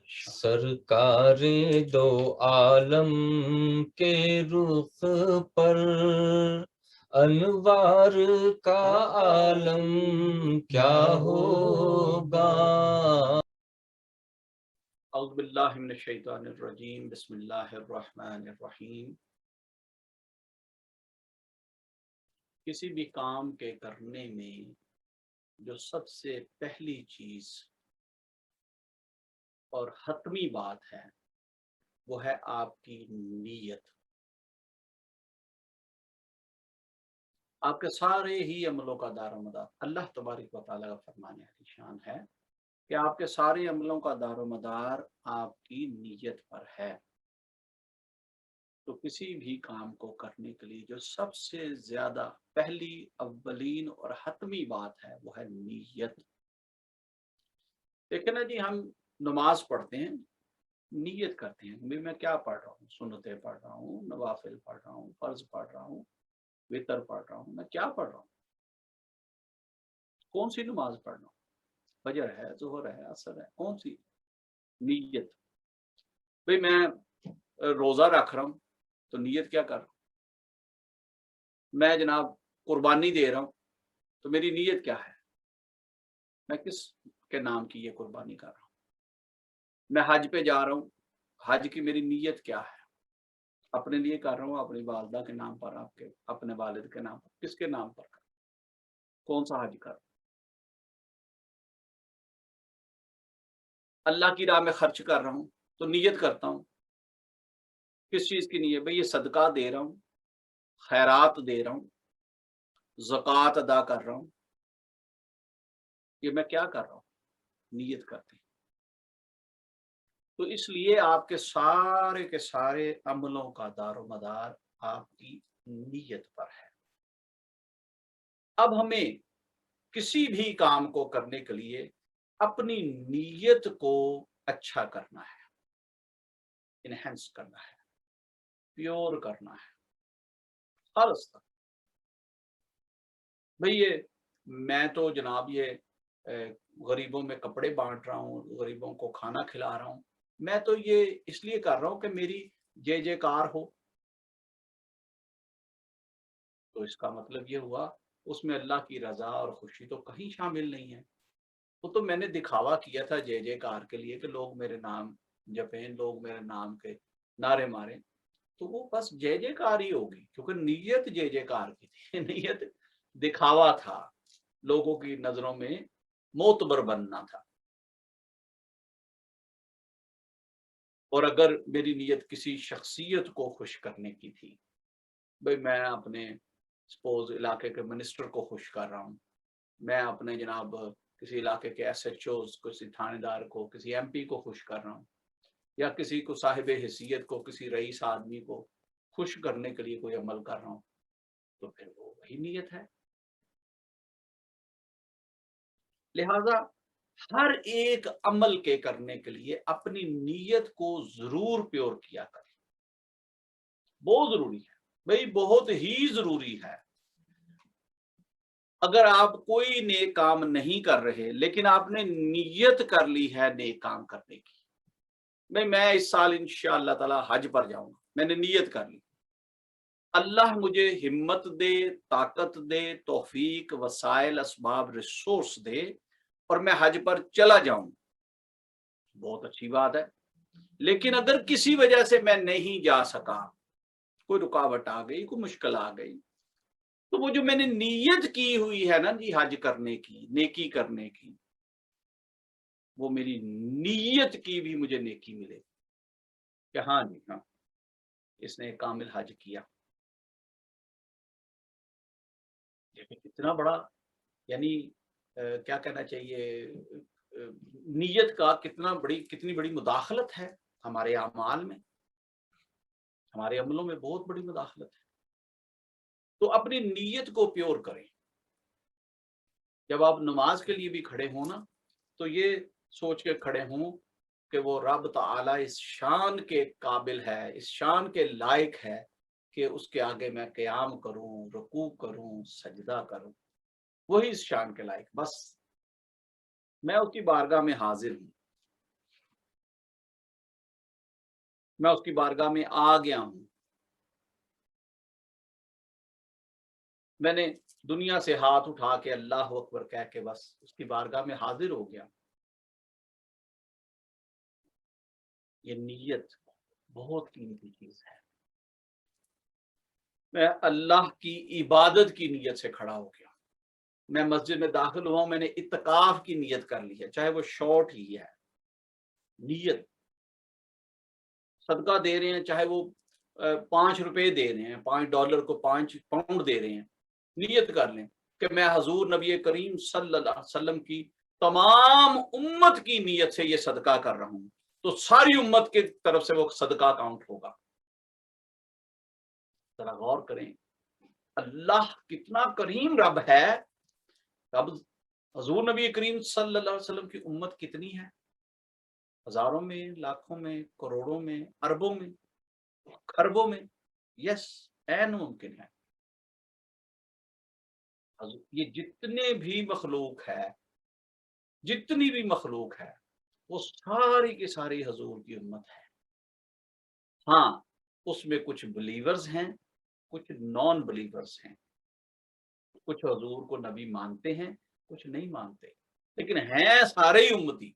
سرکار دو عالم کے رخ پر انوار کا عالم کیا ہوگا۔ اعوذ باللہ من الشیطان الرجیم، بسم اللہ الرحمن الرحیم۔ کسی بھی کام کے کرنے میں جو سب سے پہلی چیز اور حتمی بات ہے وہ ہے آپ کی نیت۔ آپ کے سارے ہی عملوں کا دار و مدار اللہ تبارک و تعالیٰ کا فرمان شان ہے کہ آپ کے سارے عملوں کا دار و مدار آپ کی نیت پر ہے۔ تو کسی بھی کام کو کرنے کے لیے جو سب سے زیادہ پہلی اولین اور حتمی بات ہے وہ ہے نیت۔ دیکھیں نا جی، ہم نماز پڑھتے ہیں، نیت کرتے ہیں میں کیا پڑھ رہا ہوں، سنتیں پڑھ رہا ہوں، نوافل پڑھ رہا ہوں، فرض پڑھ رہا ہوں، وتر پڑھ رہا ہوں، میں کیا پڑھ رہا ہوں، کون سی نماز پڑھ رہا ہوں، فجر ہے، ظہر ہے، عصر ہے، کون سی؟ نیت۔ بھئی میں روزہ رکھ رہا ہوں تو نیت کیا کر رہا ہوں؟ میں جناب قربانی دے رہا ہوں تو میری نیت کیا ہے؟ میں کس کے نام کی یہ قربانی کر رہا ہوں؟ میں حج پہ جا رہا ہوں، حج کی میری نیت کیا ہے؟ اپنے لیے کر رہا ہوں، اپنی والدہ کے نام پر، آپ کے اپنے والد کے نام پر، کس کے نام پر کر؟ کون سا حج کر؟ اللہ کی راہ میں خرچ کر رہا ہوں تو نیت کرتا ہوں، کس چیز کی نیت؟ بھئی یہ صدقہ دے رہا ہوں، خیرات دے رہا ہوں، زکوٰۃ ادا کر رہا ہوں، یہ میں کیا کر رہا ہوں؟ نیت کرتے ہیں۔ تو اس لیے آپ کے سارے عملوں کا دار و مدار آپ کی نیت پر ہے۔ اب ہمیں کسی بھی کام کو کرنے کے لیے اپنی نیت کو اچھا کرنا ہے، انہینس کرنا ہے، پیور کرنا ہے، خالص تک۔ بھئی یہ میں تو جناب یہ غریبوں میں کپڑے بانٹ رہا ہوں، غریبوں کو کھانا کھلا رہا ہوں، میں تو یہ اس لیے کر رہا ہوں کہ میری جے جے کار ہو، تو اس کا مطلب یہ ہوا اس میں اللہ کی رضا اور خوشی تو کہیں شامل نہیں ہے۔ وہ تو میں نے دکھاوا کیا تھا جے جے کار کے لیے کہ لوگ میرے نام جپیں، لوگ میرے نام کے نعرے ماریں، تو وہ بس جے جے کار ہی ہوگی، کیونکہ نیت جے جے کار کی تھی نیت دکھاوا تھا، لوگوں کی نظروں میں معتبر بننا تھا۔ اور اگر میری نیت کسی شخصیت کو خوش کرنے کی تھی، بھئی میں اپنے سپوز علاقے کے منسٹر کو خوش کر رہا ہوں، میں اپنے جناب کسی علاقے کے ایس ایچ اوز، کسی تھانے دار کو، کسی ایم پی کو خوش کر رہا ہوں، یا کسی کو صاحب حیثیت کو، کسی رئیس آدمی کو خوش کرنے کے لیے کوئی عمل کر رہا ہوں، تو پھر وہ وہی نیت ہے۔ لہذا ہر ایک عمل کے کرنے کے لیے اپنی نیت کو ضرور پیور کیا کریں، بہت ضروری ہے، بھئی بہت ہی ضروری ہے۔ اگر آپ کوئی نیک کام نہیں کر رہے لیکن آپ نے نیت کر لی ہے نیک کام کرنے کی، میں اس سال انشاءاللہ تعالی حج پر جاؤں گا، میں نے نیت کر لی، اللہ مجھے ہمت دے، طاقت دے، توفیق، وسائل، اسباب، ریسورس دے اور میں حج پر چلا جاؤں، بہت اچھی بات ہے۔ لیکن اگر کسی وجہ سے میں نہیں جا سکا، کوئی رکاوٹ آ گئی، کوئی مشکل آ گئی، تو وہ جو میں نے نیت کی ہوئی ہے نا جی حج کرنے کی، نیکی کرنے کی، وہ میری نیت کی بھی مجھے نیکی ملے کہ ہاں جی ہاں اس نے کامل حج کیا۔ کتنا بڑا، یعنی کیا کہنا چاہیے، نیت کا کتنی بڑی مداخلت ہے ہمارے اعمال میں، ہمارے عملوں میں بہت بڑی مداخلت ہے۔ تو اپنی نیت کو پیور کریں۔ جب آپ نماز کے لیے بھی کھڑے ہوں نا تو یہ سوچ کے کھڑے ہوں کہ وہ رب تعالی اس شان کے قابل ہے، اس شان کے لائق ہے کہ اس کے آگے میں قیام کروں، رکوع کروں، سجدہ کروں، وہی اس شان کے لائق، بس میں اس کی بارگاہ میں حاضر ہوں۔ मैं उसकी बारगाह में आ गया हूं, मैंने दुनिया से हाथ उठा के अल्लाह अकबर कह के बस उसकी बारगाह में हाजिर हो गया। ये नीयत बहुत कीमती चीज है। मैं अल्लाह की इबादत की नीयत से खड़ा हो गया, मैं मस्जिद में दाखिल हुआ हूं, मैंने इत्तकाफ की नीयत कर ली है, चाहे वो शॉर्ट ही है। नीयत, सदका दे रहे हैं, चाहे वो 5 रुपए दे रहे हैं, $5 को 5 पाउंड दे रहे हैं, नीयत कर लें कि मैं हजूर नबी करीम सल्लल्लाहु अलैहि वसल्लम की तमाम उम्मत की नीयत से ये सदका कर रहा हूं, तो सारी उम्मत की तरफ से वो सदका काउंट होगा। जरा गौर करें, अल्लाह कितना करीम रब है। अब हजूर नबी करीम सल्लल्लाहु अलैहि वसल्लम की उम्मत कितनी है? हजारों में, लाखों में, करोड़ों में, अरबों में, खरबों में। यस, ऐन मुमकिन है। ये जितने भी मखलूक है, जितनी भी मखलूक है, वो सारी की सारी हजूर की उम्मत है। हाँ, उसमें कुछ बिलीवर्स हैं, कुछ नॉन बिलीवर्स हैं, कुछ हजूर को नबी मानते हैं, कुछ नहीं मानते, लेकिन हैं सारे ही उम्मती।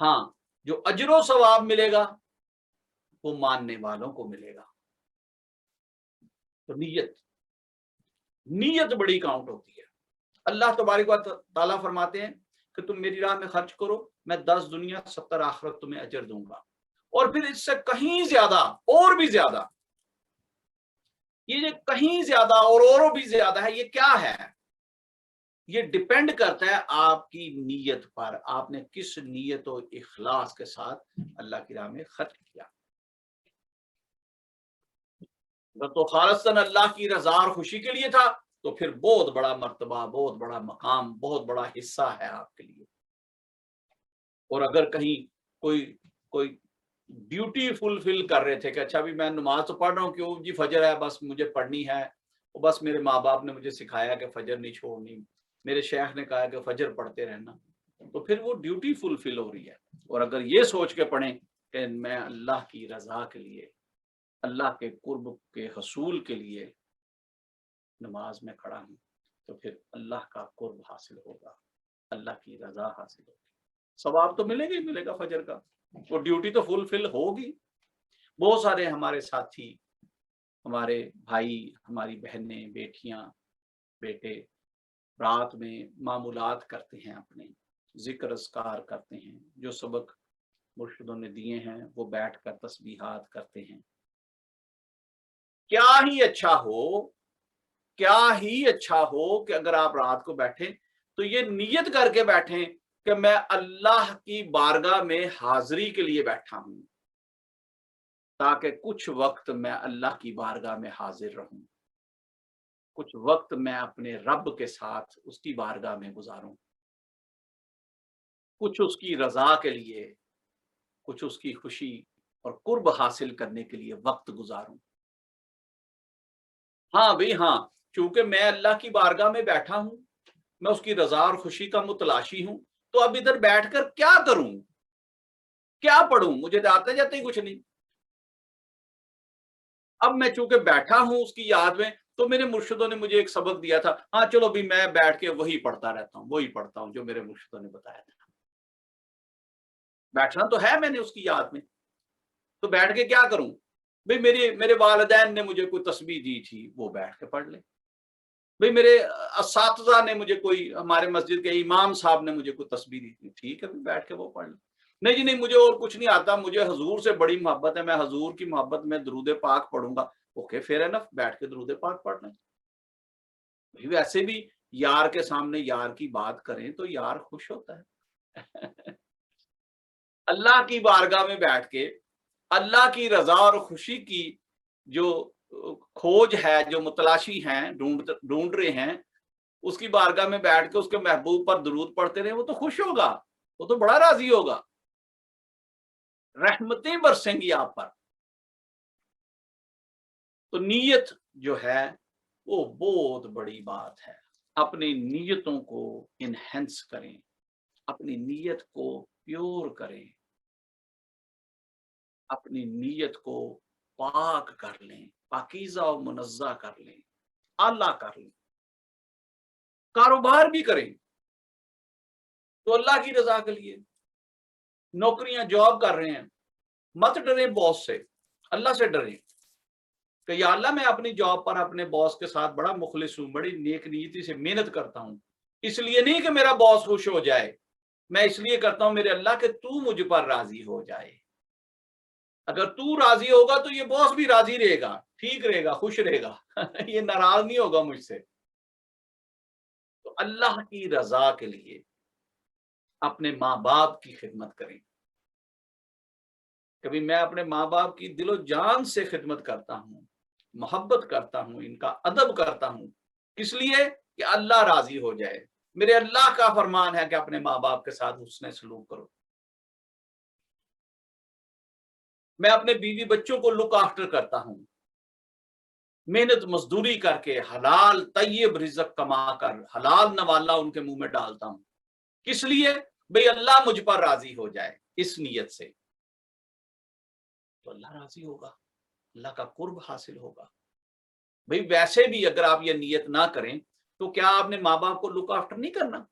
हाँ, जो अजरो सवाब मिलेगा वो मानने वालों को मिलेगा। तो नीयत, नीयत बड़ी काउंट होती है। अल्लाह तबारक व तआला फरमाते हैं कि तुम मेरी राह में खर्च करो, मैं 10 दुनिया 70 आखिरत तुम्हें अजर दूंगा। और फिर इससे कहीं ज्यादा, और भी ज्यादा, ये जो कहीं ज्यादा और भी ज्यादा है, ये क्या है? ये डिपेंड करता है आपकी नीयत पर, आपने किस नीयत और इखलास के साथ अल्लाह की राह में खर्च किया। अगर तो खालिसन अल्लाह की रजा और खुशी के लिए था, तो फिर बहुत बड़ा मर्तबा, बहुत बड़ा मकाम, बहुत बड़ा हिस्सा है आपके लिए। और अगर कहीं कोई कोई ड्यूटी फुलफिल कर रहे थे कि अच्छा भी मैं नमाज तो पढ़ रहा हूँ, क्यों जी फजर है, बस मुझे पढ़नी है, और बस मेरे माँ बाप ने मुझे सिखाया कि फजर नहीं छोड़नी, मेरे शेख ने कहा कि फजर पढ़ते रहना, तो फिर वो ड्यूटी फुलफिल हो रही है। और अगर ये सोच के पढ़ें कि मैं अल्लाह की रजा के लिए, अल्लाह के कुर्ब के हसूल के लिए नमाज में खड़ा हूँ, तो फिर अल्लाह का कुर्ब हासिल होगा, अल्लाह की रजा हासिल होगी, सवाब तो मिलेगा ही मिलेगा फजर का, वो ड्यूटी तो फुलफिल होगी। बहुत सारे हमारे साथी, हमारे भाई, हमारी बहनें, बेटियां, बेटे रात में मामूलात करते हैं, अपने जिक्र अस्कार करते हैं, जो सबक मुर्शिदों ने दिए हैं वो बैठ कर तस्बीहात करते हैं। क्या ही अच्छा हो, क्या ही अच्छा हो कि अगर आप रात को बैठे तो ये नियत करके बैठें कि मैं अल्लाह की बारगाह में हाजिरी के लिए बैठा हूं, ताकि कुछ वक्त मैं अल्लाह की बारगाह में हाजिर रहूं, कुछ वक्त मैं अपने रब के साथ उसकी बारगाह में गुजारूं, कुछ उसकी रजा के लिए, कुछ उसकी खुशी और कुर्ब हासिल करने के लिए वक्त गुजारूं। हाँ भाई हाँ, चूंकि मैं अल्लाह की बारगाह में बैठा हूं, मैं उसकी रजा और खुशी का मुतलाशी हूं, तो अब इधर बैठकर क्या करूं, क्या पढ़ूं, मुझे तो आते जाते ही कुछ नहीं। अब मैं चूंकि बैठा हूं उसकी याद में, तो मेरे मुर्शिदों ने मुझे एक सबक दिया था, हाँ चलो भी मैं बैठ के वही पढ़ता रहता हूँ, वही पढ़ता हूँ जो मेरे मुर्शिदों ने बताया था। बैठना तो है मैंने उसकी याद में, तो बैठ के क्या करूं भाई? मेरे मेरे वालिदैन ने मुझे कोई तस्बीह दी थी, वो बैठ के पढ़ ले भाई। मेरे असातिज़ा ने मुझे, कोई हमारे मस्जिद के इमाम साहब ने मुझे कोई तस्बीह दी थी, ठीक है, बैठ के वो पढ़ ले। नहीं जी नहीं, मुझे और कुछ नहीं आता, मुझे हजूर से बड़ी मोहब्बत है, मैं हजूर की मोहब्बत में दरूद पाक पढ़ूंगा। ओके, फेयर एनफ, बैठ के दरूद पाक पढ़ लें। वैसे भी यार के सामने यार की बात करें तो यार खुश होता है। अल्लाह की बारगाह में बैठ के अल्लाह की रजा और खुशी की जो खोज है, जो मुतलाशी है, ढूंढ रहे हैं, उसकी बारगाह में बैठ के उसके महबूब पर दरूद पढ़ते रहे, वो तो खुश होगा, वो तो बड़ा राजी होगा, रहमतें बरसेंगी आप पर। तो नीयत जो है वो बहुत बड़ी बात है। अपनी नीयतों को इनहेंस करें, अपनी नीयत को प्योर करें। अपनी नीयत को पाक कर लें, पाकीज़ा और मुनज़्ज़ा कर लें, आला कर लें। कारोबार भी करें तो अल्लाह की रज़ा के लिए। नौकरियां जॉब कर रहे हैं, मत डरें बॉस से, अल्लाह से डरें कि या अल्लाह मैं अपनी जॉब पर अपने बॉस के साथ बड़ा मुखलिस हूं, बड़ी नेक नीयती से मेहनत करता हूं, इसलिए नहीं कि मेरा बॉस खुश हो जाए, मैं इसलिए करता हूं मेरे अल्लाह कि तू मुझ पर राजी हो जाए। अगर तू राजी होगा तो ये बॉस भी राजी रहेगा, ठीक रहेगा, खुश रहेगा ये नाराज नहीं होगा मुझसे। तो अल्लाह की रजा के लिए अपने माँ बाप की खिदमत करें। कभी मैं अपने माँ बाप की दिलो जान से खिदमत करता हूँ, मोहब्बत करता हूँ, इनका अदब करता हूँ, किस लिए कि अल्लाह राजी हो जाए। मेरे अल्लाह का फरमान है कि अपने माँ बाप के साथ हुस्ने सलूक करो। मैं अपने बीवी बच्चों को लुक आफ्टर करता हूँ, मेहनत मजदूरी करके हलाल तैयब रिज़्क कमा कर हलाल नवाला उनके मुंह में डालता हूँ। किस लिए? भाई अल्लाह मुझ पर राजी हो जाए, इस नीयत से। तो अल्लाह राजी होगा, अल्लाह का कुर्ब हासिल होगा। भाई वैसे भी अगर आप ये नियत ना करें तो क्या आपने माँ बाप को लुक आफ्टर नहीं करना?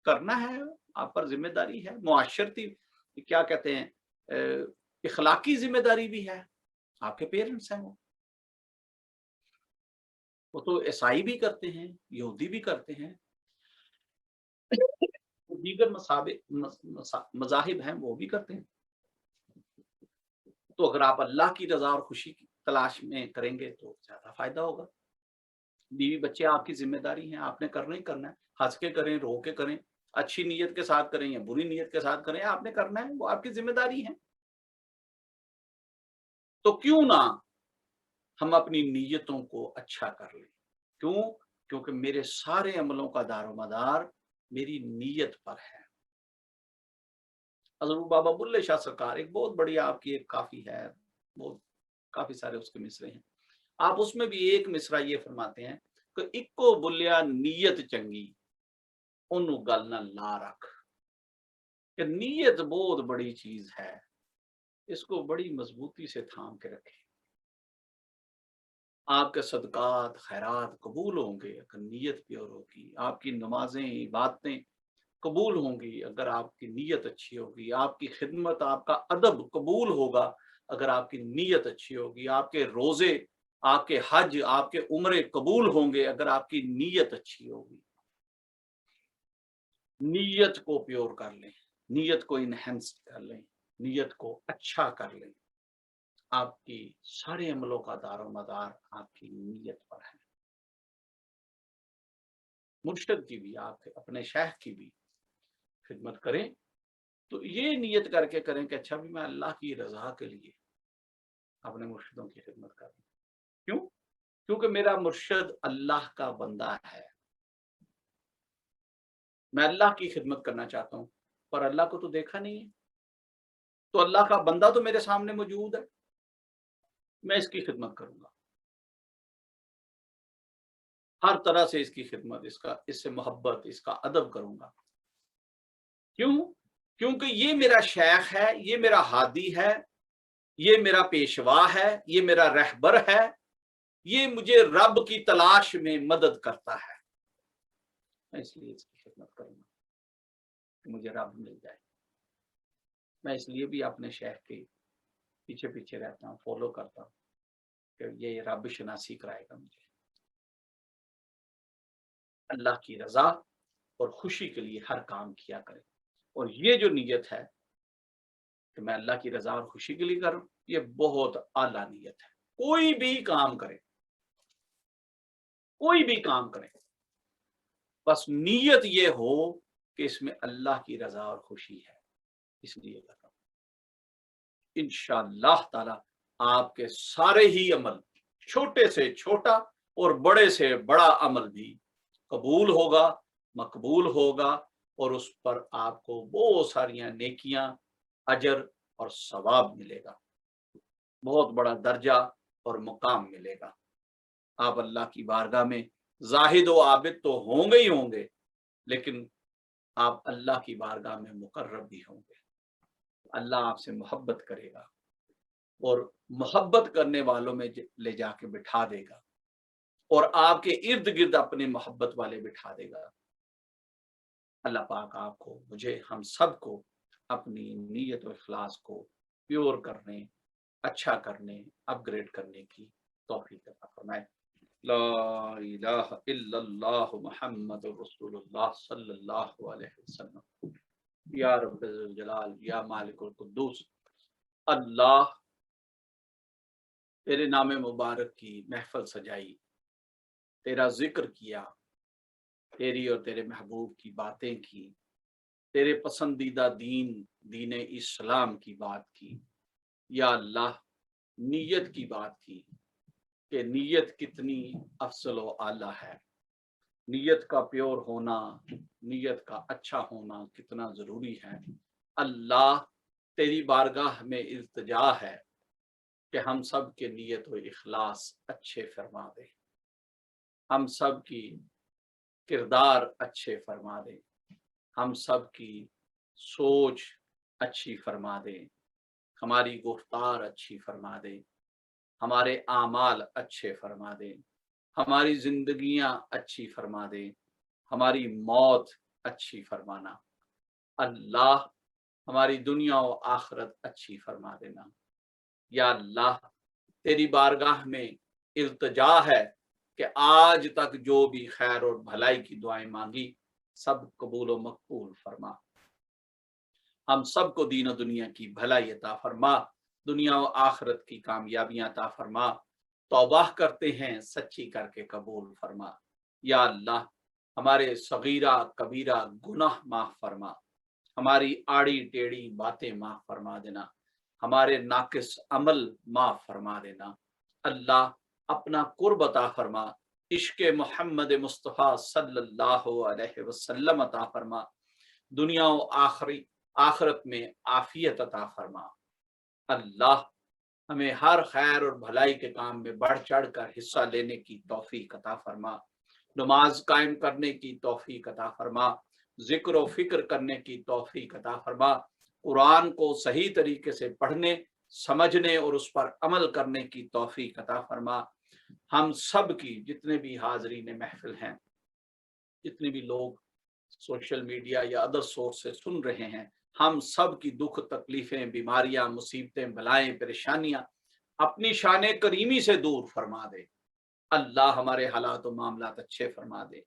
करना है, आप पर जिम्मेदारी है, मुआशरती क्या कहते हैं, इखलाकी जिम्मेदारी भी है। आपके पेरेंट्स हैं वो तो ईसाई भी करते हैं, यहूदी भी करते हैं, दीगर मजाहिब हैं वो भी करते हैं। तो अगर आप अल्लाह की रजा और खुशी की तलाश में करेंगे तो ज्यादा फायदा होगा। बीवी बच्चे आपकी जिम्मेदारी हैं, आपने करना ही करना है। हंस के करें, रो के करें, अच्छी नीयत के साथ करें या बुरी नीयत के साथ करें, आपने करना है, वो आपकी जिम्मेदारी है। तो क्यों ना हम अपनी नीयतों को अच्छा कर लें। क्यों? क्योंकि मेरे सारे अमलों का दारोमदार मेरी नीयत पर है। हज़रत बाबा बुल्ले शाह सरकार, एक बहुत बड़ी आपकी एक काफी है, वो काफी सारे उसके मिसरे हैं। आप उसमें भी एक मिसरा ये फरमाते हैं कि इक्को बुलिया नीयत चंगी उन्नु गल ना ला रख। कि नीयत बहुत बड़ी चीज है, इसको बड़ी मजबूती से थाम के रखें। आपके सदकात खैरात कबूल होंगे अगर नीयत प्योर होगी। आपकी नमाजें इबादतें कबूल होंगी अगर आपकी नीयत अच्छी होगी। आपकी खिदमत, आपका अदब कबूल होगा अगर आपकी नीयत अच्छी होगी। आपके रोजे, आपके हज, आपके उम्रे कबूल होंगे अगर आपकी नीयत अच्छी होगी। नीयत को प्योर कर लें, नीयत को इनहेंस कर लें, नीयत को अच्छा कर लें। आपकी सारे अमलों का दारोमदार आपकी नीयत पर है। मुर्शिद की भी, आप अपने शेख की भी खिदमत करें तो ये नीयत करके करें कि अच्छा भी मैं अल्लाह की रजा के लिए अपने मुर्शिदों की खिदमत कर रहा हूं। क्यों? क्योंकि मेरा मुर्शिद अल्लाह का बंदा है। मैं अल्लाह की खिदमत करना चाहता हूं, पर अल्लाह को तो देखा नहीं है, तो अल्लाह का बंदा तो मेरे सामने मौजूद है, मैं इसकी खिदमत करूंगा, हर तरह से इसकी खिदमत, इसका इससे मोहब्बत, इसका अदब करूंगा। क्यों? क्योंकि ये मेरा शेख है, ये मेरा हादी है, ये मेरा पेशवा है, ये मेरा रहबर है, ये मुझे रब की तलाश में मदद करता है। मैं इसलिए इसकी खिदमत करूंगा कि मुझे रब मिल जाए। मैं इसलिए भी अपने शेख के पीछे पीछे रहता हूँ, फॉलो करता हूँ कि ये रब शनासी कराएगा मुझे। अल्लाह की रजा और खुशी के लिए हर काम किया करें। और ये जो नीयत है कि मैं अल्लाह की रजा और खुशी के लिए कर रहा हूँ, ये बहुत आला नीयत है। कोई भी काम करें, कोई भी काम करें, बस नीयत ये हो कि इसमें अल्लाह की रजा और खुशी है, इसलिए कर रहा हूं। इंशाअल्लाह ताला आपके सारे ही अमल, छोटे से छोटा और बड़े से बड़ा अमल भी कबूल होगा, मकबूल होगा, और उस पर आपको बहुत सारियां नेकियां, अजर और सवाब मिलेगा, बहुत बड़ा दर्जा और मुकाम मिलेगा। आप अल्लाह की बारगाह में जाहिद व आबिद तो होंगे ही होंगे, लेकिन आप अल्लाह की बारगाह में मुकर्रब भी होंगे। अल्लाह आपसे मोहब्बत करेगा, اور محبت کرنے والوں میں لے جا کے بٹھا دے گا اور آپ کے ارد گرد اپنے محبت والے بٹھا دے گا۔ اللہ پاک آپ کو، مجھے، ہم سب کو اپنی نیت و اخلاص کو پیور کرنے، اچھا کرنے، اپ گریڈ کرنے کی توفیق عطا فرمائے۔ لا الہ الا اللہ محمد رسول اللہ صلی اللہ علیہ وسلم۔ یا رب الجلال، یا مالک القدوس، اللہ تیرے نام مبارک کی محفل سجائی، تیرا ذکر کیا، تیری اور تیرے محبوب کی باتیں کی، تیرے پسندیدہ دین اسلام کی بات کی، یا اللہ نیت کی بات کی کہ نیت کتنی افضل و اعلیٰ ہے، نیت کا پیور ہونا، نیت کا اچھا ہونا کتنا ضروری ہے۔ اللہ تیری بارگاہ میں التجا ہے کہ ہم سب کے نیت و اخلاص اچھے فرما دے، ہم سب کی کردار اچھے فرما دے، ہم سب کی سوچ اچھی فرما دے، ہماری گفتار اچھی فرما دے، ہمارے اعمال اچھے فرما دے، ہماری زندگیاں اچھی فرما دے، ہماری موت اچھی فرمانا۔ اللہ ہماری دنیا و آخرت اچھی فرما دینا۔ یا اللہ تیری بارگاہ میں التجا ہے کہ آج تک جو بھی خیر اور بھلائی کی دعائیں مانگی سب قبول و مقبول فرما، ہم سب کو دین و دنیا کی بھلائی عطا فرما، دنیا و آخرت کی کامیابیاں عطا فرما، توبہ کرتے ہیں سچی کر کے قبول فرما۔ یا اللہ ہمارے صغیرہ کبیرہ گناہ معاف فرما، ہماری آڑی ٹیڑھی باتیں معاف فرما دینا، ہمارے ناقص عمل معاف فرما دینا۔ اللہ اپنا قرب عطا فرما، عشق محمد مصطفیٰ صلی اللہ علیہ وسلم عطا فرما، دنیا و آخرت میں عافیت عطا فرما۔ اللہ ہمیں ہر خیر اور بھلائی کے کام میں بڑھ چڑھ کر حصہ لینے کی توفیق عطا فرما، نماز قائم کرنے کی توفیق عطا فرما، ذکر و فکر کرنے کی توفیق عطا فرما، قرآن کو صحیح طریقے سے پڑھنے، سمجھنے اور اس پر عمل کرنے کی توفیق عطا فرما۔ ہم سب کی جتنے بھی حاضرین محفل ہیں، جتنے بھی لوگ سوشل میڈیا یا ادر سورس سے سن رہے ہیں، ہم سب کی دکھ تکلیفیں، بیماریاں، مصیبتیں، بلائیں، پریشانیاں اپنی شان کریمی سے دور فرما دے۔ اللہ ہمارے حالات و معاملات اچھے فرما دے۔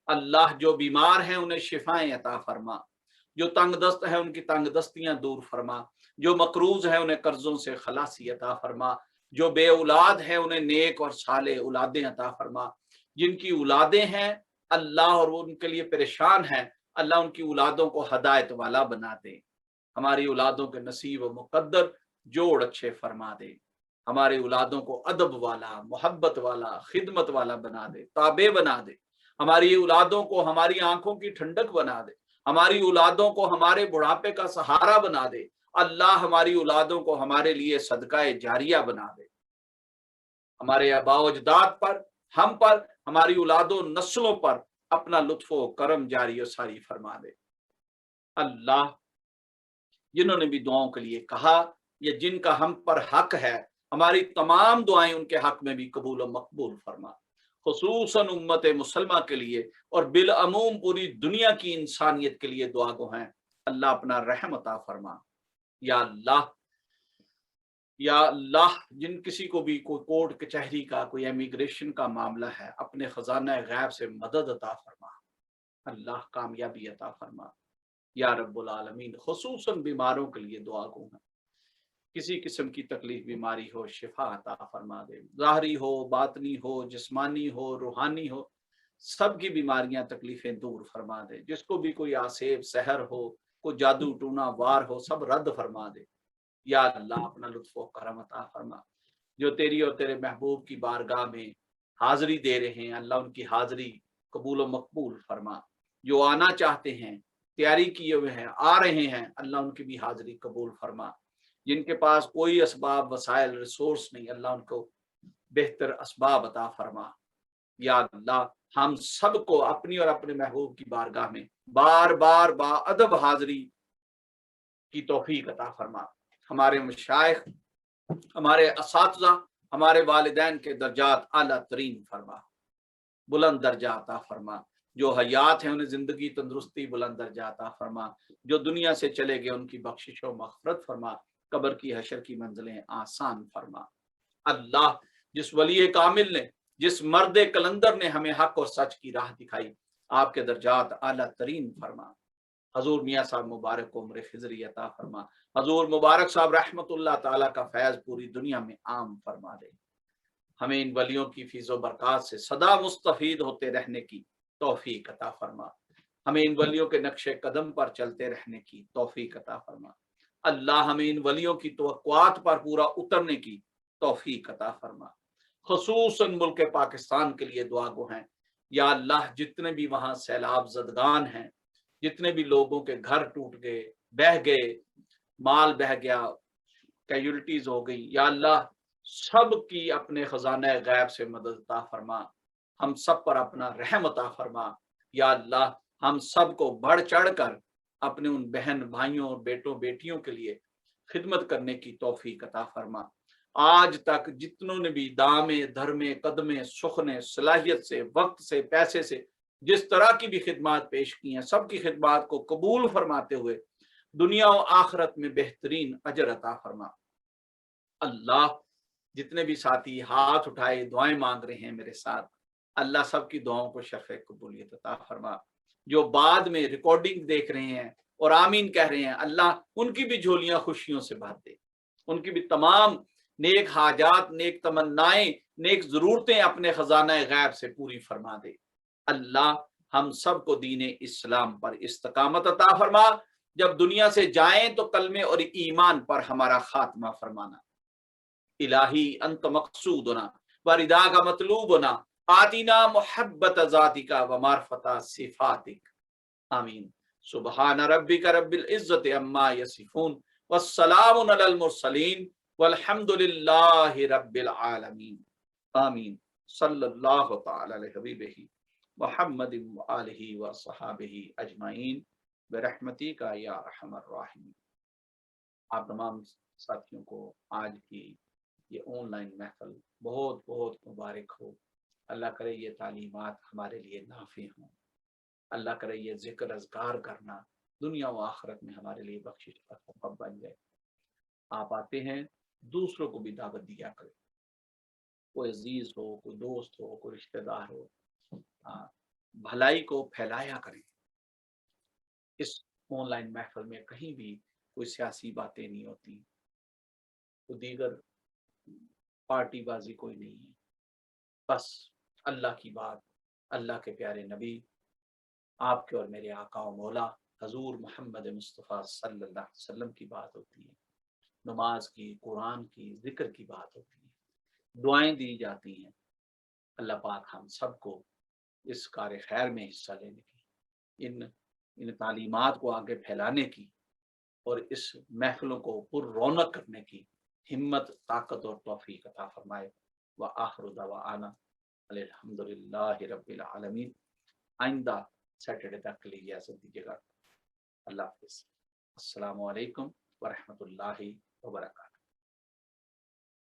اللہ جو بیمار ہیں انہیں شفائیں عطا فرما، جو تنگ دست ہیں ان کی تنگ دستیاں دور فرما، جو مقروض ہیں انہیں قرضوں سے خلاصی عطا فرما، جو بے اولاد ہیں انہیں نیک اور صالح اولادیں عطا فرما، جن کی اولادیں ہیں اللہ اور وہ ان کے لیے پریشان ہیں، اللہ ان کی اولادوں کو ہدایت والا بنا دے، ہماری اولادوں کے نصیب و مقدر جوڑ اچھے فرما دے، ہمارے اولادوں کو ادب والا، محبت والا، خدمت والا بنا دے، تابع بنا دے، ہماری اولادوں کو ہماری آنکھوں کی ٹھنڈک بنا دے، ہماری اولادوں کو ہمارے بڑھاپے کا سہارا بنا دے، اللہ ہماری اولادوں کو ہمارے لیے صدقہ جاریہ بنا دے، ہمارے آباء و اجداد پر، ہم پر، ہماری اولاد و نسلوں پر اپنا لطف و کرم جاری و ساری فرما دے۔ اللہ جنہوں نے بھی دعاؤں کے لیے کہا یا جن کا ہم پر حق ہے، ہماری تمام دعائیں ان کے حق میں بھی قبول و مقبول فرما، خصوصاً امت مسلمہ کے لیے اور بالعموم پوری دنیا کی انسانیت کے لیے دعا گو ہیں۔ اللہ اپنا رحم عطا فرما۔ یا اللہ جن کسی کو بھی کوئی کورٹ کچہری کا، کوئی امیگریشن کا معاملہ ہے، اپنے خزانہ غیب سے مدد عطا فرما، اللہ کامیابی عطا فرما۔ یا رب العالمین خصوصاً بیماروں کے لیے دعا گو ہیں، کسی قسم کی تکلیف بیماری ہو شفا عطا فرما دے، ظاہری ہو، باطنی ہو، جسمانی ہو، روحانی ہو، سب کی بیماریاں تکلیفیں دور فرما دے، جس کو بھی کوئی آسیب سحر ہو، کوئی جادو ٹونا وار ہو، سب رد فرما دے۔ یا اللہ اپنا لطف و کرم عطا فرما، جو تیری اور تیرے محبوب کی بارگاہ میں حاضری دے رہے ہیں، اللہ ان کی حاضری قبول و مقبول فرما، جو آنا چاہتے ہیں، تیاری کیے ہوئے ہیں، آ رہے ہیں، اللہ ان کی بھی حاضری قبول فرما، جن کے پاس کوئی اسباب وسائل ریسورس نہیں، اللہ ان کو بہتر اسباب عطا فرما۔ یا اللہ ہم سب کو اپنی اور اپنے محبوب کی بارگاہ میں بار بار با ادب حاضری کی توفیق عطا فرما، ہمارے مشائخ हमारे असातिज़ा, हमारे वालिदैन के दर्जात आला तरीन फरमा, बुलंद दर्जा अता फरमा। जो हयात हैं उन्हें जिंदगी तंदुरुस्ती बुलंद दर्जा अता फरमा। जो दुनिया से चले गए उनकी बख्शिश व मग़फ़िरत फरमा। कब्र की हशर की मंजिलें आसान फरमा। अल्लाह, जिस वली कामिल ने, जिस मर्द कलंदर ने हमें हक और सच की राह दिखाई, आपके दर्जात आला तरीन फरमा। हजूर मियाँ साहब मुबारक को उम्र खिजरी अता फरमा। हजूर मुबारक साहब रहमतुल्लाह ताला का फैज़ पूरी दुनिया में आम फरमा दे। हमें इन वलियों की फीज़ो बरक़ात से सदा मुस्तफ़ीद होते रहने की तौफीक अता फरमा। हमें इन वलियों के नक्शे कदम पर चलते रहने की तौफीक अता फरमा। अल्लाह, हमें इन वलियों की तवक्कुआत पर पूरा उतरने की तौफीक अता फरमा। खुसूसन मुल्क पाकिस्तान के लिए दुआ गो हैं। या अल्लाह, जितने भी वहाँ सैलाब ज़दगान हैं, जितने भी लोगों के घर टूट गए, बह गए, माल बह गया, कैजुअलिटीज हो गई, या अल्लाह सब की अपने खजाना गैब से मदद अता फरमा। हम सब पर अपना रहम अता फरमा। या अल्लाह, हम सब को बढ़ चढ़ कर अपने उन बहन भाइयों और बेटों बेटियों के लिए खिदमत करने की तौफीक अता फरमा। आज तक जितनों ने भी दामे धर्मे कदमे सुखने सलाहियत से, वक्त से, पैसे से जिस तरह की भी खिदमत पेश की हैं, सबकी खिदमत को कबूल फरमाते हुए दुनिया और आखिरत में बेहतरीन अजर अता फरमा। अल्लाह, जितने भी साथी हाथ उठाए दुआएं मांग रहे हैं मेरे साथ, अल्लाह सबकी दुआओं को शर्फ़ कबूलियत अता फरमा। जो बाद में रिकॉर्डिंग देख रहे हैं और आमीन कह रहे हैं, अल्लाह उनकी भी झोलियां खुशियों से भर दे। उनकी भी तमाम नेक हाजात, नेक तमन्नाएं, नेक जरूरतें अपने खजाना गैब से पूरी फरमा दे। अल्लाह, हम सबको दीन इस्लाम पर इस्तकामत अता फरमा। जब दुनिया से जाएं तो कलमे और ईमान पर हमारा खात्मा फरमाना। इलाही अंत मकसूदना वरिदा का मतलूबना, आतिना मोहब्बत ज़ातिका व मारफता सिफातिक। आमीन। सुबहान रब्बिका रब्बिल इज्जति अम्मा यसिफून वस्सलामुन अलल मुरसलीन वल्हम्दुलिल्लाहि रब्बिल आलमीन। आमीन। सल्लल्लाहु तआला अलैहि हबीबिही मुहम्मदिन व आलिही व सहाबिही अजमाइन बिरहमतिका या अरहमर राहिमीन। आप तमाम साथियों को आज की ये ऑनलाइन महफिल बहुत बहुत मुबारक हो। अल्लाह करे ये तालीमात हमारे लिए नाफी हों। अल्लाह करे ये जिक्र अज़कार करना दुनिया व आखिरत में हमारे लिए बख्शिश का सबब बन जाए। आप आते हैं, दूसरों को भी दावत दिया करें। कोई अजीज हो, कोई दोस्त हो, कोई रिश्तेदार हो, भलाई को फैलाया करें। इस ऑनलाइन महफिल में कहीं भी कोई सियासी बातें नहीं होती, तो दीगर पार्टीबाजी कोई नहीं है। बस अल्लाह की बात, अल्लाह के प्यारे नबी, आपके और मेरे आका और मौला हजूर मोहम्मद मुस्तफ़ा सल्लल्लाहु अलैहि वसल्लम की बात होती है। नमाज की, कुरान की, जिक्र की बात होती है, दुआएं दी जाती हैं। अल्लाह पाक हम सबको इस कार्य खैर में हिस्सा लेने की, इन तालीमात को आगे फैलाने की और इस महफिलों को पुर रौनक करने की हिम्मत, ताकत और तौफीक अता फरमाए। व आखिरु दवाअना अल्हम्दुलिल्लाहि रब्बिल आलमीन। आइंदा सैटरडे तक के लिए इजाज़त दीजिएगा। अल्लाह हाफ़िज़। अस्सलामु अलैकुम व रहमतुल्लाहि व बरकातहू।